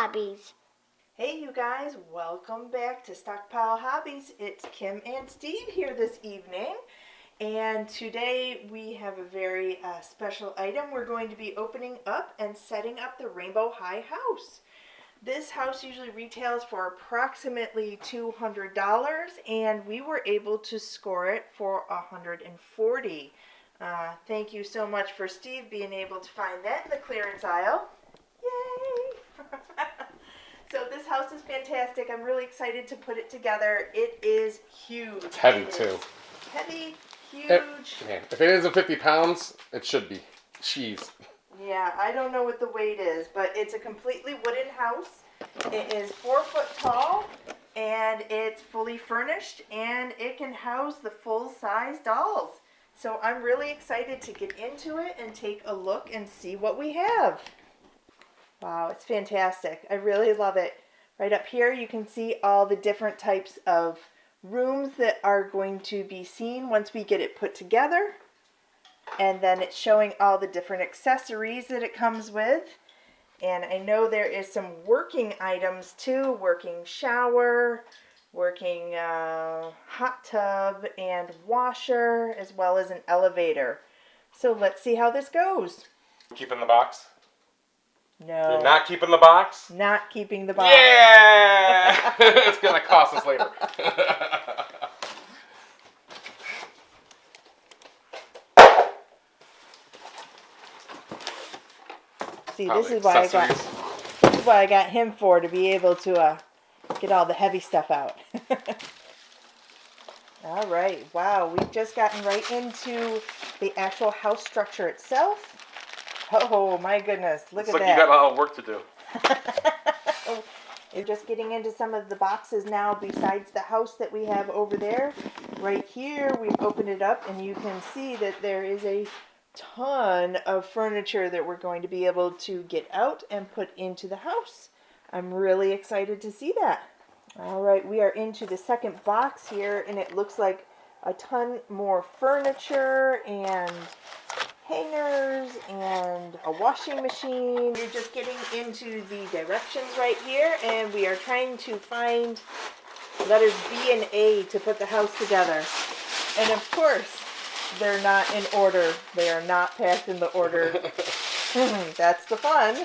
Hobbies. Hey you guys, welcome back to Stockpile Hobbies. It's Kim and Steve here this evening. And today we have a very special item. We're going to be opening up and setting up the Rainbow High house. This house usually retails for approximately $200 and we were able to score it for $140. Thank you so much for Steve being able to find that in the clearance aisle. Yay! So this house is fantastic. I'm really excited to put it together. It is huge. It's heavy too. Heavy, huge. If it isn't 50 pounds, it should be. Jeez. Yeah, I don't know what the weight is, but it's a completely wooden house. It is 4 foot tall, and it's fully furnished, and it can house the full-size dolls. So I'm really excited to get into it and take a look and see what we have. Wow, it's fantastic. I really love it. Right up here you can see all the different types of rooms that are going to be seen once we get it put together. And then it's showing all the different accessories that it comes with. And I know there is some working items too. Working shower, working hot tub and washer, as well as an elevator. So let's see how this goes. Keeping the box? No. You're not keeping the box? Not keeping the box. Yeah! It's going to cost us later. See, this is what I got him for, to be able to get all the heavy stuff out. All right. Wow, we've just gotten right into the actual house structure itself. Oh my goodness, look at that. Looks like you got a lot of work to do. We're just getting into some of the boxes now besides the house that we have over there. Right here, we've opened it up and you can see that there is a ton of furniture that we're going to be able to get out and put into the house. I'm really excited to see that. All right, we are into the second box here and it looks like a ton more furniture and hangers and a washing machine. We're just getting into the directions right here and we are trying to find letters B and A to put the house together. And of course, they're not in order. They are not packed in the order. That's the fun.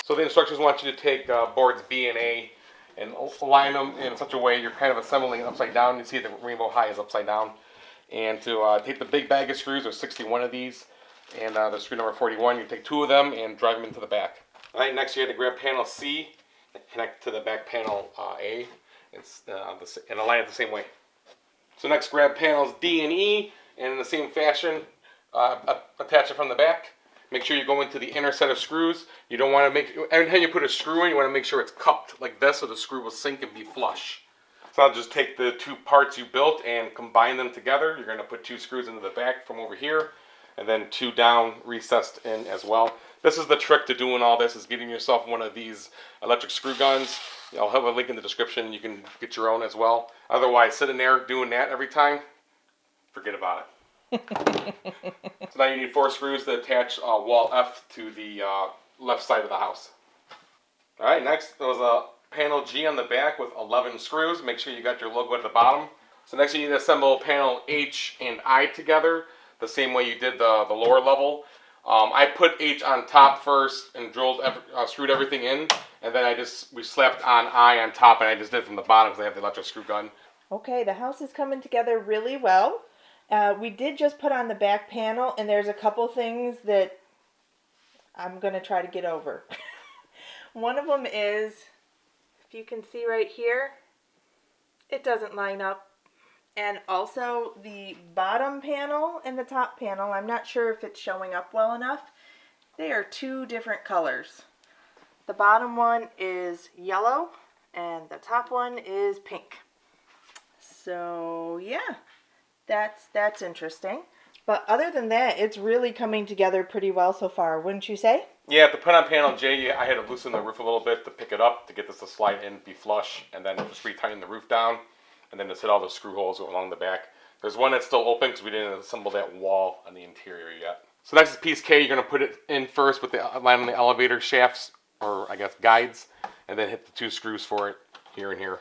So the instructions want you to take boards B and A and align them in such a way you're kind of assembling it upside down. You see the Rainbow High is upside down. And to take the big bag of screws, there's 61 of these. And the screw number 41, you take 2 of them and drive them into the back. All right, next you have to grab panel C and connect to the back panel A and align it the same way. So next grab panels D and E and in the same fashion attach it from the back. Make sure you go into the inner set of screws. You don't want to every time you put a screw in, you want to make sure it's cupped like this so the screw will sink and be flush. So I'll just take the 2 parts you built and combine them together. You're going to put 2 screws into the back from over here. And then 2 down recessed in as well. This is the trick to doing all this, is getting yourself one of these electric screw guns. I'll have a link in the description. You can get your own as well. Otherwise, sitting there doing that every time, forget about it. So now you need 4 screws to attach wall F to the left side of the house. All right, next there's a panel G on the back with 11 screws. Make sure you got your logo at the bottom. So next you need to assemble panel H and I together, the same way you did the lower level. I put H on top first and screwed everything in, and then we slapped on I on top, and I just did it from the bottom because I have the electric screw gun. Okay, the house is coming together really well. We did just put on the back panel, and there's a couple things that I'm going to try to get over. One of them is, if you can see right here, it doesn't line up. And also the bottom panel and the top panel, I'm not sure if it's showing up well enough. They are 2 different colors. The bottom one is yellow and the top one is pink. So yeah, that's interesting. But other than that, it's really coming together pretty well so far, wouldn't you say? Yeah, to put on panel J, I had to loosen the roof a little bit to pick it up to get this to slide in, be flush, and then just retighten the roof down. And then just hit all the screw holes along the back. There's one that's still open because we didn't assemble that wall on the interior yet. So next is piece K. You're going to put it in first with the line on the elevator shafts, or I guess guides. and then hit the 2 screws for it here and here.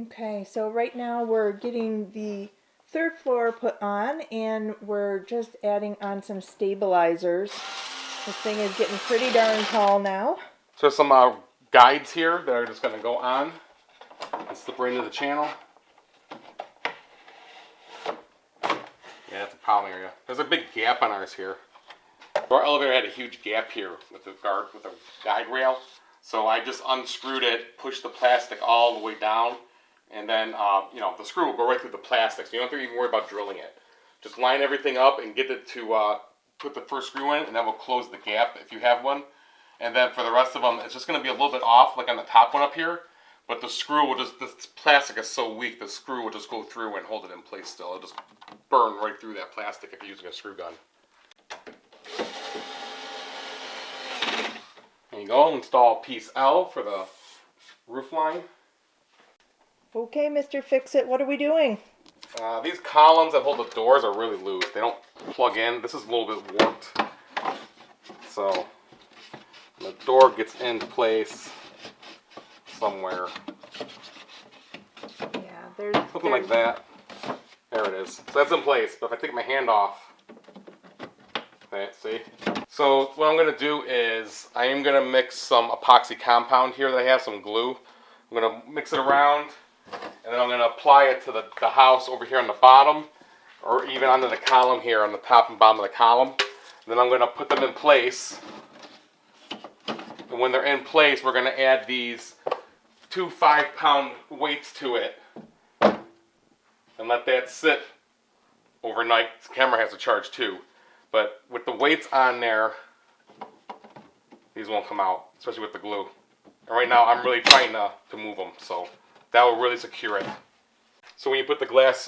Okay, so right now we're getting the 3rd floor put on, and we're just adding on some stabilizers. This thing is getting pretty darn tall now. So some guides here that are just going to go on and slip right into the channel. Yeah, that's a problem area. There's a big gap on ours here. Our elevator had a huge gap here with the guide rail. So I just unscrewed it, pushed the plastic all the way down, and then the screw will go right through the plastic. So you don't have to even worry about drilling it. Just line everything up and get it to put the first screw in, and that will close the gap if you have one. And then for the rest of them, it's just going to be a little bit off, like on the top one up here. But the screw will just, this plastic is so weak, the screw will just go through and hold it in place still. It'll just burn right through that plastic if you're using a screw gun. There you go, install piece L for the roof line. Okay, Mr. Fix-It, what are we doing? These columns that hold the doors are really loose. They don't plug in. This is a little bit warped. So the door gets into place somewhere. Yeah, there's something like that. There it is. So that's in place. But if I take my hand off, okay, see? So what I'm going to do is I am going to mix some epoxy compound here that I have, some glue. I'm going to mix it around, and then I'm going to apply it to the house over here on the bottom, or even onto the column here on the top and bottom of the column. And then I'm going to put them in place. And when they're in place, we're going to add these 2 5-pound weights to it and let that sit overnight. The camera has a charge too. But with the weights on there, these won't come out, especially with the glue. And right now I'm really trying to move them, so that will really secure it. So when you put the glass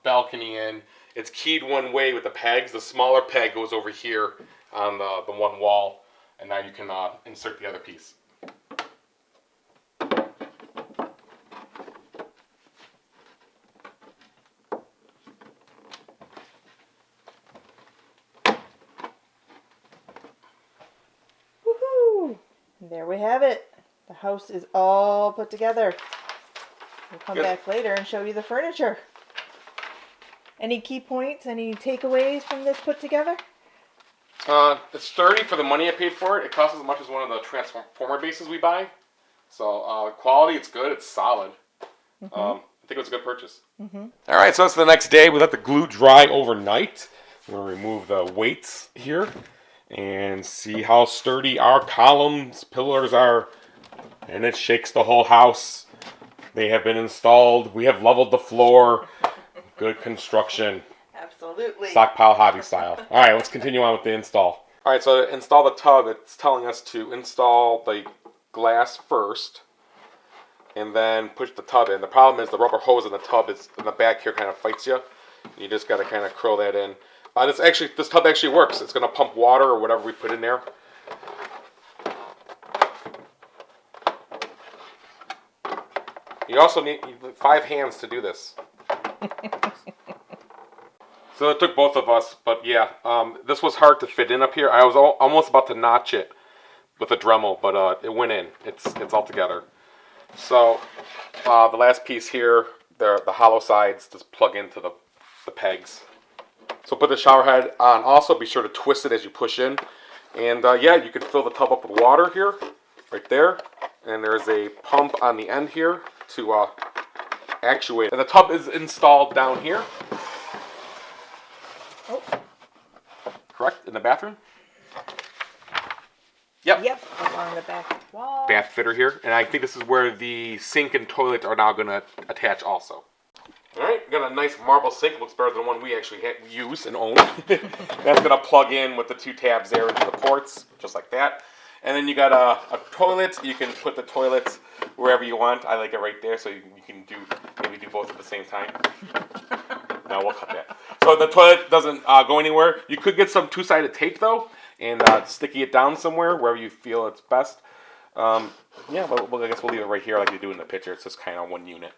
balcony in, it's keyed one way with the pegs. The smaller peg goes over here on the one wall, and now you can insert the other piece. Woohoo! There we have it. The house is all put together. We'll come back later and show you the furniture. Any key points, any takeaways from this put together? It's sturdy for the money I paid for it. It costs as much as one of the transformer bases we buy. So quality, it's good. It's solid. I think it was a good purchase. All right, so that's the next day. We let the glue dry overnight. We're going to remove the weights here and see how sturdy our columns, pillars are. And it shakes the whole house. They have been installed. We have leveled the floor. Good construction. Absolutely. Stockpile hobby style. All right, let's continue on with the install. All right, so to install the tub, it's telling us to install the glass first and then push the tub in. The problem is the rubber hose in the tub is in the back here kind of fights you. You just got to kind of curl that in. This tub actually works. It's going to pump water or whatever we put in there. You also need 5 hands to do this. So it took both of us, but yeah, this was hard to fit in up here. I was almost about to notch it with a Dremel, but it went in. It's all together. So the last piece here, the hollow sides just plug into the pegs. So put the shower head on. Also, be sure to twist it as you push in. And yeah, you can fill the tub up with water here, right there. And there's a pump on the end here to actuate. And the tub is installed down here. Oh. Correct? In the bathroom? Yep. Yep, along the back wall. Bath fitter here. And I think this is where the sink and toilet are now going to attach also. Alright, got a nice marble sink. Looks better than the one we actually use and own. That's going to plug in with the 2 tabs there into the ports, just like that. And then you got a toilet. You can put the toilet wherever you want. I like it right there, so you can maybe do both at the same time. No, we'll cut that. So the toilet doesn't go anywhere. You could get some 2-sided tape though, and sticky it down somewhere wherever you feel it's best. Yeah, well, I guess we'll leave it right here like you do in the picture. It's just kind of one unit.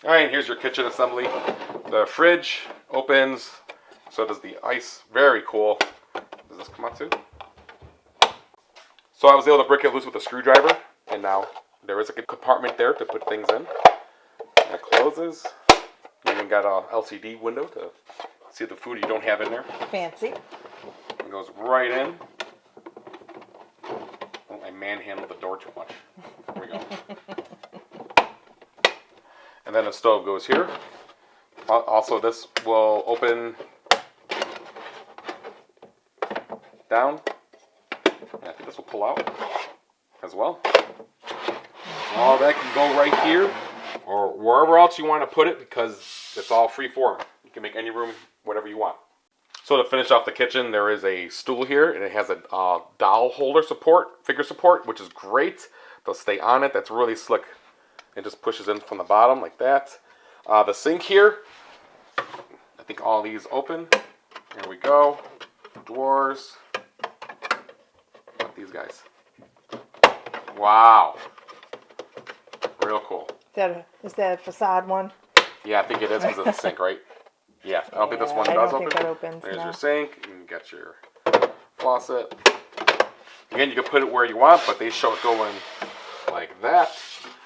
All right, here's your kitchen assembly. The fridge opens. So does the ice. Very cool. Does this come out too? So I was able to break it loose with a screwdriver, and now there is a good compartment there to put things in. And it closes. You even got a LCD window to see the food you don't have in there. Fancy. It goes right in. Oh, I manhandled the door too much. There we go. And then the stove goes here. Also, this will open down. And I think this will pull out as well. All that can go right here or wherever else you want to put it because it's all free form. You can make any room whatever you want. So to finish off the kitchen, there is a stool here, and it has a doll holder support, figure support, which is great. They'll stay on it. That's really slick. It just pushes in from the bottom like that. The sink here, I think all these open. Here we go. Drawers. These guys. Wow. Real cool. Is that a facade one? Yeah, I think it is because of the sink, right? Yeah, I don't think this one I does don't open. think that opens, There's no. your sink. You got your faucet. Again, you can put it where you want, but they show it going like that.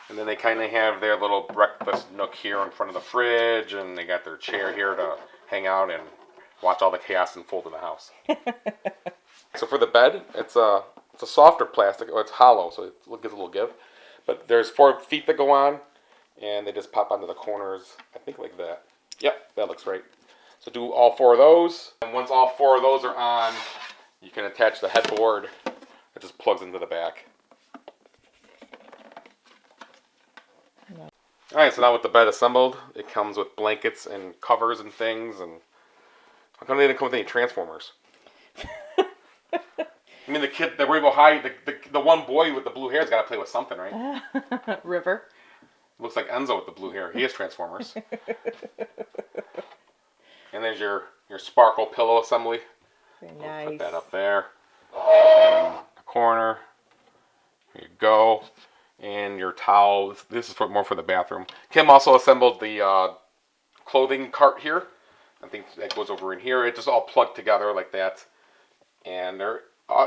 And then they kind of have their little breakfast nook here in front of the fridge, and they got their chair here to hang out and watch all the chaos unfold in the house. So for the bed, it's a softer plastic. Oh, it's hollow, so it gives a little give. But there's 4 feet that go on, and they just pop onto the corners, I think like that. Yep, that looks right. So do all 4 of those. And once all 4 of those are on, you can attach the headboard. It just plugs into the back. No. Alright, so now with the bed assembled, it comes with blankets and covers and things. And how come they didn't come with any Transformers? I mean, the Rainbow High, the one boy with the blue hair has got to play with something, right? River. Looks like Enzo with the blue hair. He has Transformers. And there's your sparkle pillow assembly. Very We'll nice. put that up there. In the corner. Here you go. And your towel. This is more for the bathroom. Kim also assembled the clothing cart here. I think that goes over in here. It just all plugged together like that. And there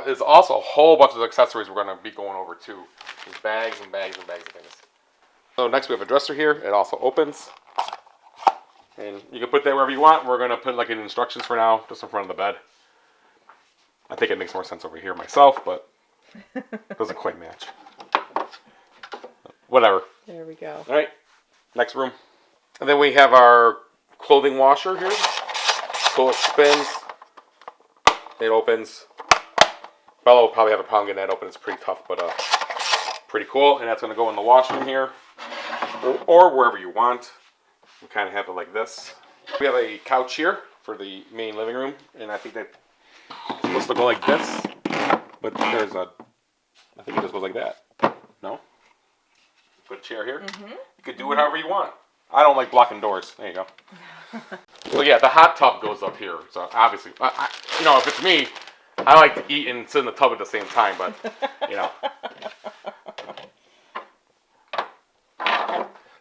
is also a whole bunch of accessories we're going to be going over too. There's bags and bags and bags of things. So next we have a dresser here. It also opens. And you can put that wherever you want. We're going to put like in instructions for now, just in front of the bed. I think it makes more sense over here myself, but it doesn't quite match. Whatever. There we go. All right, next room. And then we have our clothing washer here. So it spins. It opens. Bella will probably have a problem getting that open. It's pretty tough, but pretty cool. And that's going to go in the washroom here. Or wherever you want. We kind of have it like this. We have a couch here for the main living room. And I think that it's supposed to go like this. But there's a... I think it just goes like that. No? Put a chair here. Mm-hmm. You could do it however you want. I don't like blocking doors. There you go. So yeah, the hot tub goes up here. So obviously, you know, if it's me, I like to eat and sit in the tub at the same time. But you know,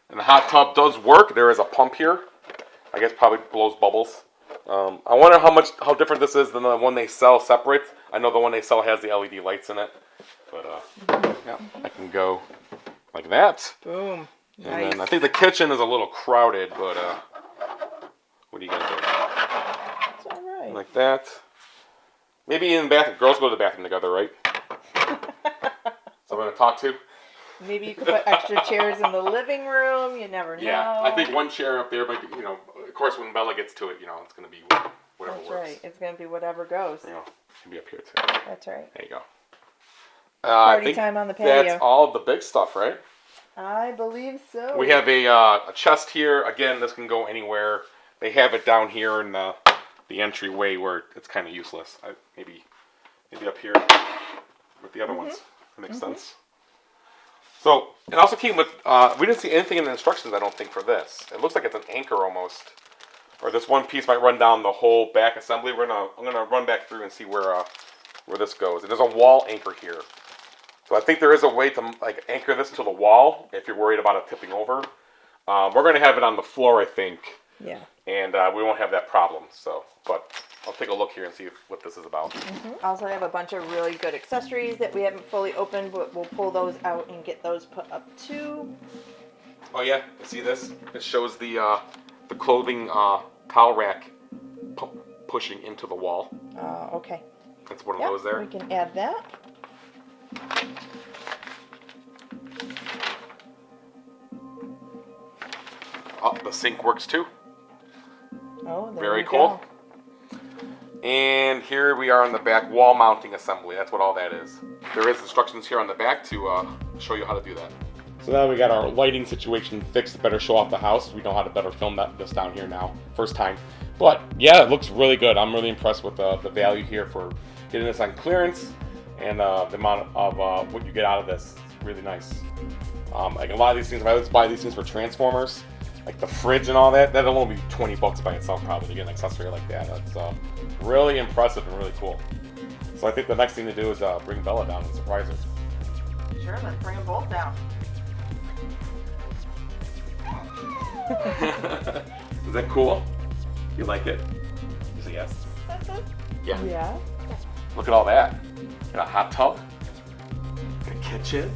and the hot tub does work. There is a pump here. I guess probably blows bubbles. I wonder how different this is than the one they sell separate. I know the one they sell has the LED lights in it. But yeah, I can go like that. Boom. And Nice. then I think the kitchen is a little crowded, but what are you gonna do? It's all right. Like that. Maybe in the bathroom. Girls go to the bathroom together, right? Someone to talk to? Maybe you could put extra chairs in the living room. You never know. Yeah, I think one chair up there, but you know, of course, when Bella gets to it, you know, it's gonna be whatever That's works. right. It's going to be whatever goes. You know, it can be up here too. That's right. There you go. Party I think time on the patio. that's all of the big stuff, right? I believe so. We have a chest here. Again, this can go anywhere. They have it down here in the entryway where it's kind of useless. Maybe up here with the other ones. That makes sense. So it also came with. We didn't see anything in the instructions. I don't think for this. It looks like it's an anchor almost, or this one piece might run down the whole back assembly. I'm gonna run back through and see where this goes. And there's a wall anchor here. So I think there is a way to like anchor this to the wall if you're worried about it tipping over. We're going to have it on the floor, I think. Yeah. And we won't have that problem. So, but I'll take a look here and see what this is about. Also, I have a bunch of really good accessories that we haven't fully opened, but we'll pull those out and get those put up too. Oh yeah, you see this? It shows the clothing towel rack pushing into the wall. Okay. That's one of those there. We can add that. Oh, the sink works too. Oh, there Very we cool. go. And here we are on the back wall mounting assembly. That's what all that is. There is instructions here on the back to show you how to do that. So now we got our lighting situation fixed to better show off the house. We know how to better film this down here now, first time. But yeah, it looks really good. I'm really impressed with the value here for getting this on clearance and the amount of what you get out of this. It's really nice. Like a lot of these things, if I was to buy these things for Transformers, like the fridge and all that, that'll only be $20 by itself probably to get an accessory like that. That's really impressive and really cool. So I think the next thing to do is bring Bella down and surprise her. Sure, let's bring them both down. Is that cool? You like it? Is it yes? Yeah. Yeah. Look at all that. Got a hot tub. Got a kitchen.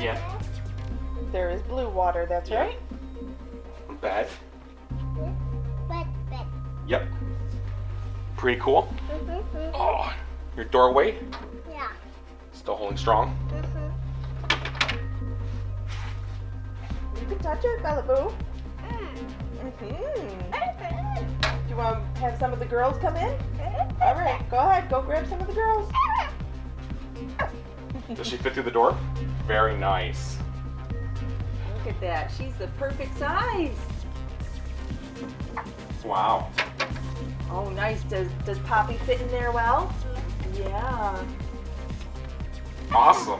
Yeah. There is blue water, that's Yeah. right. Bed. Yep. Pretty cool. Oh, your doorway Yeah. still holding strong. You can touch it, Bella Boo. Do you want to have some of the girls come in? All right, go ahead. Go grab some of the girls. Does she fit through the door? Very nice. Look at that. She's the perfect size. Wow. Oh, nice. Does Poppy fit in there well? Yeah. Awesome.